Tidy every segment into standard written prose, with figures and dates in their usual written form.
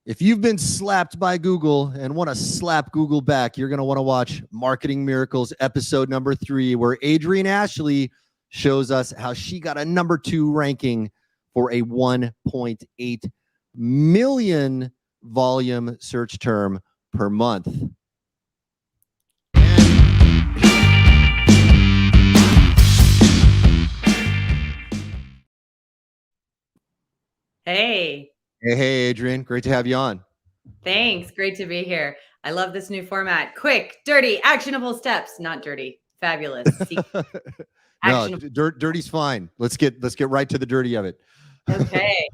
If you've been slapped by Google and want to slap Google back, you're going to want to watch Marketing Miracles episode number 3, where Adryenn Ashley shows us how she got a number 2 ranking for a 1.8 million volume search term per month. Hey. Hey, Adryenn. Great to have you on. Thanks. Great to be here. I love this new format. Quick, dirty, actionable steps. Not dirty. Fabulous. No, dirty's fine. Let's get right to the dirty of it. Okay.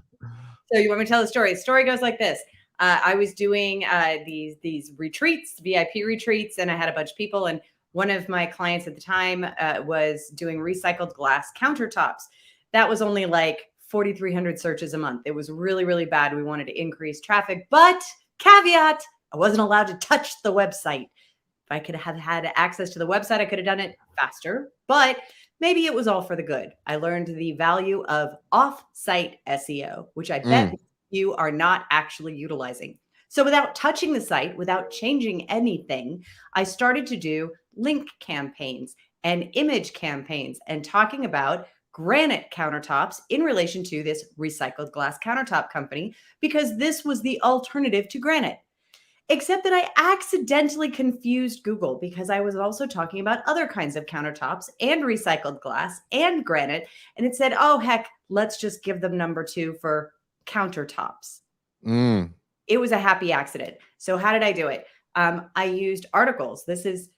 So you want me to tell the story? The story goes like this. I was doing these retreats, VIP retreats, and I had a bunch of people. And one of my clients at the time was doing recycled glass countertops. That was only like 4,300 searches a month. It was really, really bad. We wanted to increase traffic, but caveat, I wasn't allowed to touch the website. If I could have had access to the website, I could have done it faster, but maybe it was all for the good. I learned the value of off-site SEO, which I bet you are not actually utilizing. So without touching the site, without changing anything, I started to do link campaigns and image campaigns and talking about granite countertops in relation to this recycled glass countertop company, because this was the alternative to granite. Except that I accidentally confused Google because I was also talking about other kinds of countertops and recycled glass and granite. And it said, oh, heck, let's just give them number 2 for countertops. It was a happy accident. So how did I do it? I used articles. This is,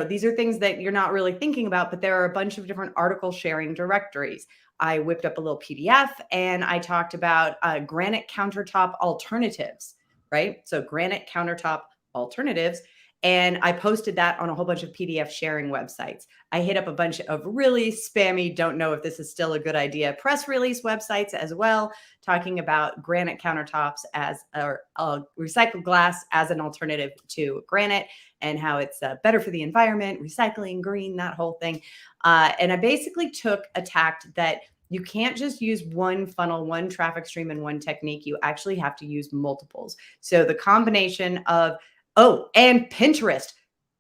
these are things that you're not really thinking about, but there are a bunch of different article sharing directories. I whipped up a little PDF and I talked about granite countertop alternatives, right? So granite countertop alternatives. And I posted that on a whole bunch of PDF sharing websites. I hit up a bunch of really spammy, don't know if this is still a good idea, press release websites as well, talking about granite countertops as recycled glass as an alternative to granite and how it's better for the environment, recycling, green, that whole thing. And I basically took a tact that you can't just use one funnel, one traffic stream, and one technique. You actually have to use multiples. So the combination of, and Pinterest.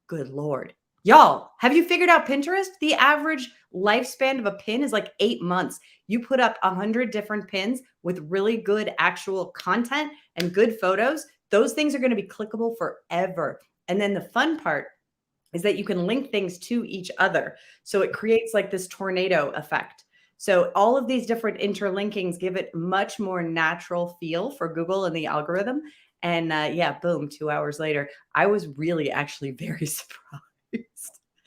Good Lord. Y'all, have you figured out Pinterest? The average lifespan of a pin is like 8 months. You put up 100 different pins with really good actual content and good photos. Those things are going to be clickable forever. And then the fun part is that you can link things to each other. So it creates like this tornado effect. So all of these different interlinkings give it much more natural feel for Google and the algorithm. And boom, 2 hours later, I was really actually very surprised.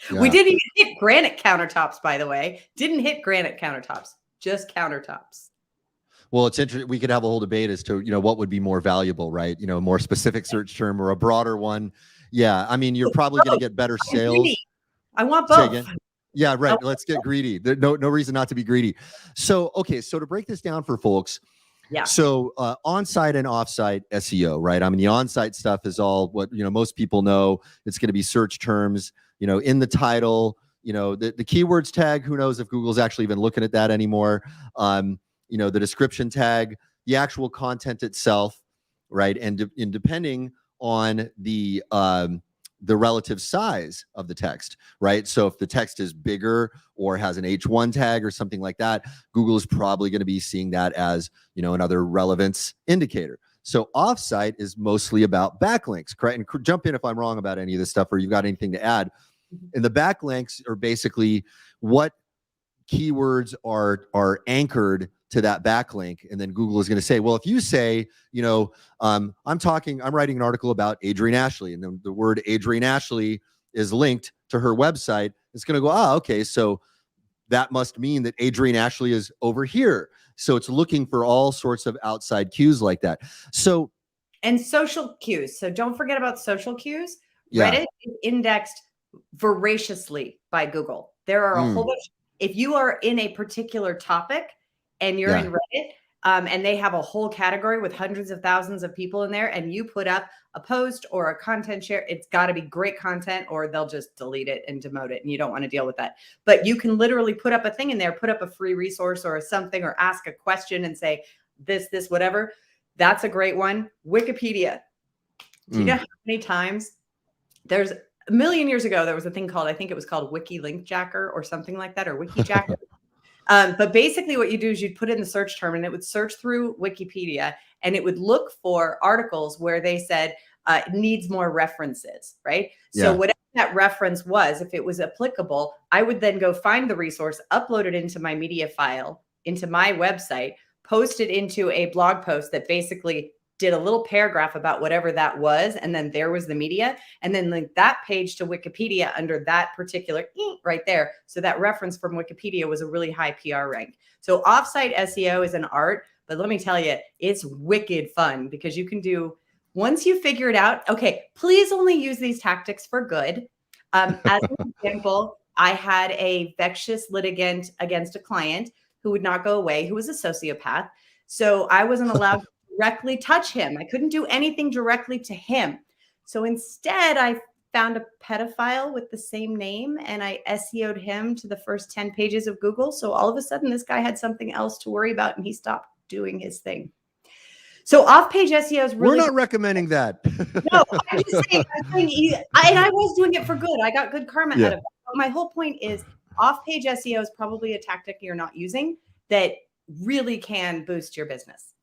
Yeah. We didn't even hit granite countertops, by the way. Didn't hit granite countertops, just countertops. Well, it's interesting. We could have a whole debate as to, what would be more valuable, right? A more specific search term or a broader one. Yeah. I mean, you're probably going to get better sales. I want both. Yeah, right. Let's get greedy. There's no reason not to be greedy. So, okay. So to break this down for folks. Yeah. So on-site and off-site SEO, right? I mean, the on-site stuff is all what, most people know. It's going to be search terms, in the title, the keywords tag. Who knows if Google's actually even looking at that anymore? The description tag, the actual content itself, right? And depending on the relative size of the text, right? So if the text is bigger or has an H1 tag or something like that, Google is probably going to be seeing that as, another relevance indicator. So offsite is mostly about backlinks, correct? And jump in if I'm wrong about any of this stuff or you've got anything to add. And the backlinks are basically what keywords are anchored to that backlink. And then Google is going to say, well, if you say, I'm writing an article about Adryenn Ashley, and then the word Adryenn Ashley is linked to her website, it's going to go, okay, so that must mean that Adryenn Ashley is over here. So it's looking for all sorts of outside cues like that. And social cues. So don't forget about social cues. Yeah. Reddit is indexed voraciously by Google. There are a whole bunch. If you are in a particular topic and you're in Reddit, and they have a whole category with hundreds of thousands of people in there, and you put up a post or a content share, it's got to be great content or they'll just delete it and demote it, and you don't want to deal with that. But you can literally put up a thing in there, put up a free resource or something, or ask a question and say this, whatever. That's a great one. Wikipedia. Do you know how many times there's a million years ago, there was a thing called, I think it was called Wiki Link Jacker or something like that, or Wiki Jacker. But basically what you do is you'd put in the search term and it would search through Wikipedia and it would look for articles where they said it needs more references, right? Yeah. So whatever that reference was, if it was applicable, I would then go find the resource, upload it into my media file, into my website, post it into a blog post that basically did a little paragraph about whatever that was. And then there was the media, and then link that page to Wikipedia under that particular right there. So that reference from Wikipedia was a really high PR rank. So offsite SEO is an art, but let me tell you, it's wicked fun because you can do, once you figure it out, okay, please only use these tactics for good. As an example, I had a vexatious litigant against a client who would not go away, who was a sociopath. So I wasn't allowed to directly touch him. I couldn't do anything directly to him. So instead, I found a pedophile with the same name and I SEO'd him to the first 10 pages of Google. So all of a sudden, this guy had something else to worry about and he stopped doing his thing. So off-page SEO is really— We're not recommending that. No, I'm just saying, and I was doing it for good. I got good karma out of it. But my whole point is off-page SEO is probably a tactic you're not using that really can boost your business.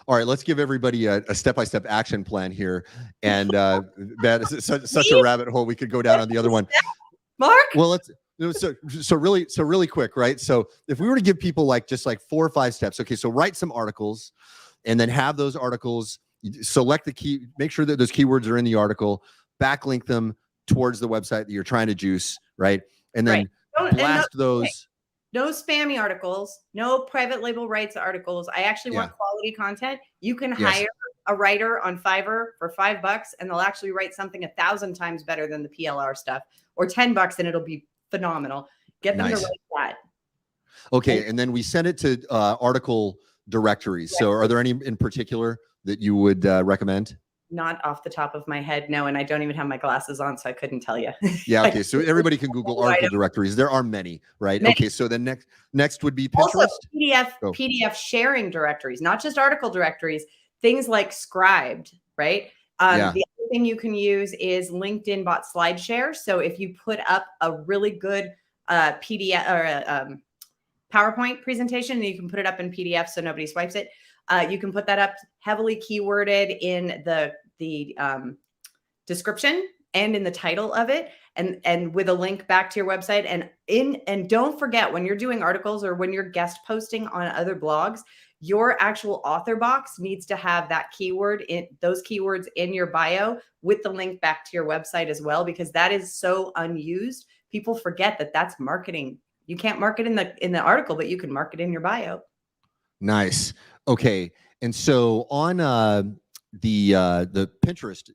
All right, let's give everybody a step-by-step action plan here. And that is such a rabbit hole we could go down on the other one. Mark? Well, so really quick, right? So if we were to give people just 4 or 5 steps, okay, so write some articles and then have those articles, select the key, make sure that those keywords are in the article, backlink them towards the website that you're trying to juice, right? And then blast those. Okay. No spammy articles, no private label rights articles. I actually want quality content. You can hire a writer on Fiverr for $5 and they'll actually write something 1,000 times better than the PLR stuff, or $10 and it'll be phenomenal. Get them to write that. Okay. And then we send it to article directories. So are there any in particular that you would recommend? Not off the top of my head, no. And I don't even have my glasses on, so I couldn't tell you. Yeah, okay. So everybody can Google article directories. There are many, right? Many. Okay, so then next would be Pinterest. Also, PDF sharing directories, not just article directories, things like Scribed, right? The other thing you can use is LinkedIn bot SlideShare. So if you put up a really good PDF or PowerPoint presentation, and you can put it up in PDF so nobody swipes it. You can put that up heavily keyworded in the description and in the title of it, and with a link back to your website. And don't forget, when you're doing articles or when you're guest posting on other blogs, your actual author box needs to have that keyword in those keywords in your bio with the link back to your website as well, because that is so unused. People forget that that's marketing. You can't market in the article, but you can market in your bio. Nice. Okay. And so on the Pinterest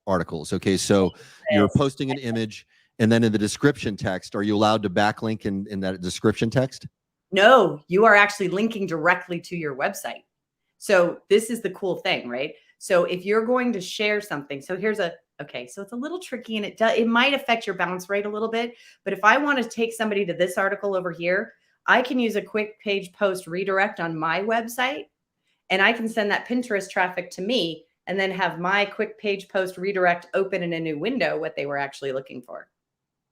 articles, okay, so you're posting an image and then in the description text, are you allowed to backlink in that description text? No, you are actually linking directly to your website. So this is the cool thing, right? So if you're going to share something, so here's okay, so it's a little tricky and it might affect your bounce rate a little bit, but if I want to take somebody to this article over here, I can use a quick page post redirect on my website, and I can send that Pinterest traffic to me and then have my quick page post redirect open in a new window what they were actually looking for.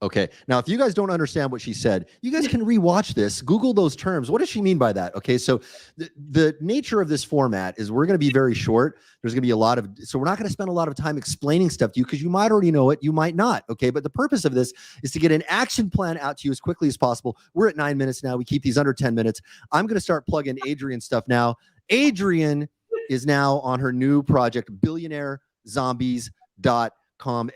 Okay. Now, if you guys don't understand what she said, you guys can rewatch this, Google those terms. What does she mean by that? Okay. So the nature of this format is we're going to be very short. There's going to be so we're not going to spend a lot of time explaining stuff to you because you might already know it. You might not. Okay. But the purpose of this is to get an action plan out to you as quickly as possible. We're at 9 minutes now. We keep these under 10 minutes. I'm going to start plugging Adryenn stuff now. Adryenn is now on her new project, billionairezombies.com.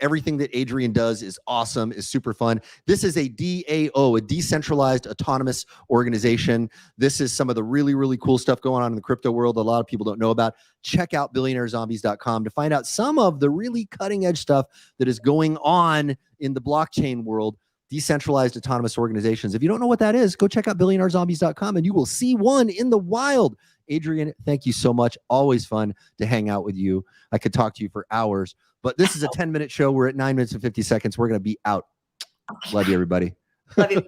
Everything that Adryenn does is awesome, is super fun. This is a DAO, a decentralized autonomous organization. This is some of the really, really cool stuff going on in the crypto world that a lot of people don't know about. Check out billionairezombies.com to find out some of the really cutting edge stuff that is going on in the blockchain world. Decentralized autonomous organizations. If you don't know what that is, go check out billionairezombies.com and you will see one in the wild. Adryenn, thank you so much. Always fun to hang out with you. I could talk to you for hours, but this is a 10-minute show. We're at 9 minutes and 50 seconds. We're going to be out. Love you, everybody. Love you.